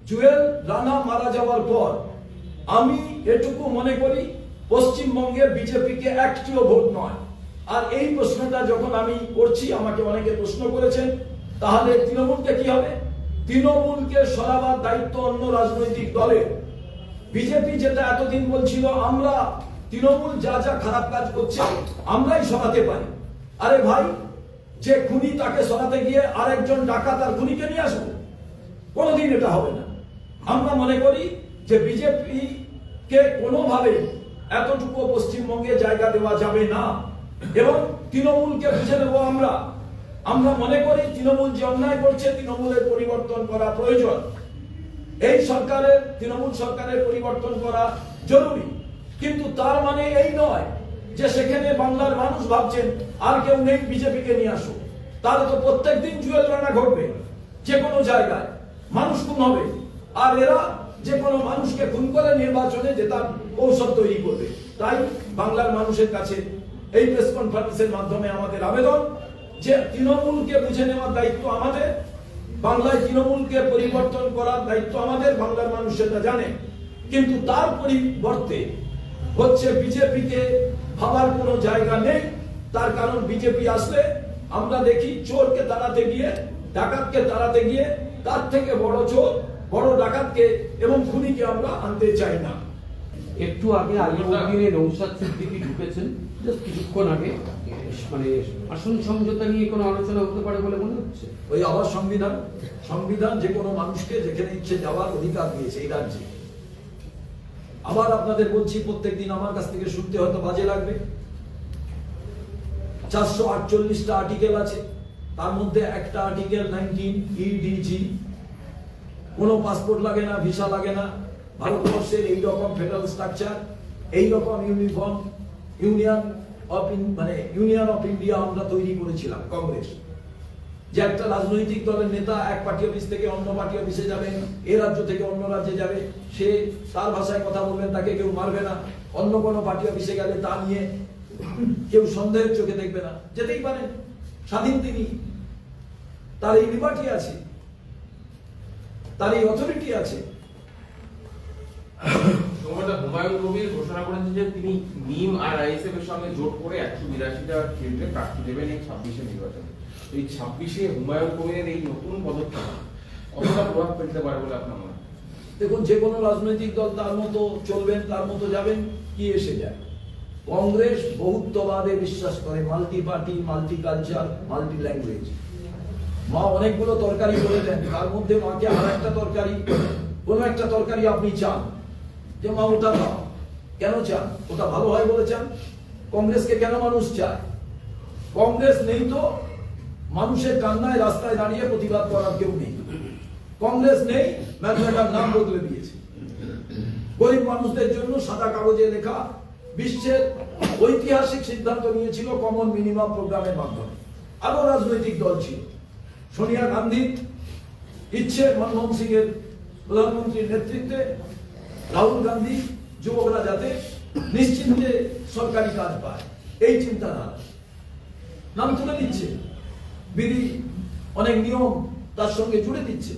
জুয়েল রানা মারা যাওয়ার পর আমি এটুকু মনে করি পশ্চিমবঙ্গে বিজেপিকে একটিও ভোট নয়। আর এই প্রশ্নটা যখন আমি করছি, আমাকে অনেকে প্রশ্ন করেছেন তাহলে তৃণমূলকে কি হবে? তৃণমূলকে সরাবার দায়িত্ব অন্য রাজনৈতিক দলের। বিজেপি যেটা এতদিন বলছিল আমরা তৃণমূল যা যা খারাপ কাজ করছে আমরাই সরাতে পারি, আরে ভাই, যে খুনি তাকে সরাতে গিয়ে আরেকজন ডাকাত আর খুনিকে নিয়ে আসবো? কোনোদিন এটা হবে না। আমরা মনে করি যে বিজেপি কে কোনোভাবেই এতটুকু পশ্চিমবঙ্গে জায়গা দেওয়া যাবে না এবং তৃণমূলকে বুঝে নেব আমরা। আমরা মনে করি তৃণমূল যে অন্যায় করছে তৃণমূলের পরিবর্তন করা প্রয়োজন। এই সরকারের, তৃণমূল সরকারের পরিবর্তন করা জরুরি, কিন্তু তার মানে এই নয় যে সেখানে বাংলার মানুষ ভাবছেন আর কেউ নেই, বিজেপিকে নিয়ে আসো। তাহলে তো প্রত্যেক দিন জুয়েল রানা ঘটবে, যে কোনো জায়গায় মানুষ খুন হবে, আর এরা যে কোনো মানুষকে খুন করে নির্বাচনে জেতার কৌশল তৈরি করবে। তাই বাংলার মানুষের কাছে এই প্রেস কনফারেন্সের মাধ্যমে আমাদের আবেদন যে তৃণমূলকে বুঝে নেওয়ার দায়িত্ব আমাদের, বাংলায় তৃণমূলকে পরিবর্তন করার দায়িত্ব আমাদের, বাংলার মানুষ সেটা জানে। কিন্তু তার পরিবর্তে হচ্ছে বিজেপিকে ভাবার কোনো জায়গা নেই। তার কারণ বিজেপি আসলে আমরা দেখি চোরকে তাড়াতে গিয়ে, ডাকাতকে তাড়াতে গিয়ে তার থেকে বড় চোর, বড় ডাকাতকে এবং খুনিকে আমরা আনতে চাই না। একটু আগে আলিমুদ্দিনে নৌশাদ সিদ্দিকী ঢুকেছেন, জাস্ট কিছুক্ষণ আগে, মানে আসন সমঝোতা নিয়ে কোনো আলোচনা হতে পারে বলে মনে হচ্ছে? ওই আবার সংবিধান যে কোনো মানুষকে যেখানে ইচ্ছে যাওয়ার অধিকার দিয়েছে এই রাজ্যে। আবার আপনাদের বলছি, প্রত্যেকদিন আমার কাছ থেকে শুনতে হয়তো বাজে লাগবে, 448টা আর্টিকেল আছে, তার মধ্যে একটা আর্টিকেল 19 EDG, কোনো পাসপোর্ট লাগে না, ভিসা লাগে না, ভারতবর্ষের এই রকম ফেডারেল স্ট্রাকচার, এই রকম ইউনিফর্ম ইউনিয়ন অফ ইন্ডিয়া আমরা তৈরি করেছিলাম কংগ্রেস। যে একটা রাজনৈতিক দলের নেতা এক পার্টি অফিস থেকে অন্য পার্টি অফিসে যাবেন, এ রাজ্য থেকে অন্য রাজ্যে যাবে, সে তার ভাষায় কথা বলবেন, তাকে কেউ মারবে না। অন্য কোনো পার্টি অফিসে গেলে তা নিয়ে কেউ সন্দেহের চোখে দেখবে না, যেতেই পারেন, স্বাধীন তিনি, তার এই লিবার্টি আছে, তার এই অথরিটি আছে। হুমায়ুন কবির ঘোষণা করেছেন যে তিনি মিম আর আইএসএফ এর সঙ্গে জোট করে 182টা কেন্দ্রে প্রার্থী দেবেন এই 26শে নির্বাচনে। এই 26শে হুমায়ুন কবিরের এই নতুন পদক্ষেপ কতটা প্রভাব ফেলতে পারে বলে আপনার মনে হয়? দেখুন, যে কোনো রাজনৈতিক দল তার মতো চলবেন, তার মতো যাবেন, কি এসে যায়। কংগ্রেস বহুত্ববাদে বিশ্বাস করে, multi party, multi culture, multi language. মা অনেকগুলো তরকারি বলে দেন, তার মধ্যে মাকে আর একটা তরকারি, কোনো একটা তরকারি আপনি চান যে মা ওটা দাও, কেন চান? ওটা ভালো হয় বলে চান? কংগ্রেসকে কেন মানুষ চায়? কংগ্রেস নেই তো মানুষের কান্নায় রাস্তায় দাঁড়িয়ে প্রতিবাদ করার কেউ নেই। কংগ্রেস নেই, ম্যাথমেটার নাম বদলে দিয়েছে। গরিব মানুষদের জন্য সাদা কাগজে লেখা বিশ্বের ঐতিহাসিক সিদ্ধান্ত নিয়েছিল কমন মিনিমাম প্রোগ্রামের মাধ্যমে। আরো রাজনৈতিক দল ছিল, সোনিয়া গান্ধীর ইচ্ছে মনমোহন সিং এর প্রধানমন্ত্রীর নেতৃত্বে রাহুল গান্ধী যুবকরা যাতে নিশ্চিন্তে সরকারি কাজ পায়, এই চিন্তাধারা নাম তুলে দিচ্ছে, বিধি অনেক নিয়ম তার সঙ্গে জুড়ে দিচ্ছে।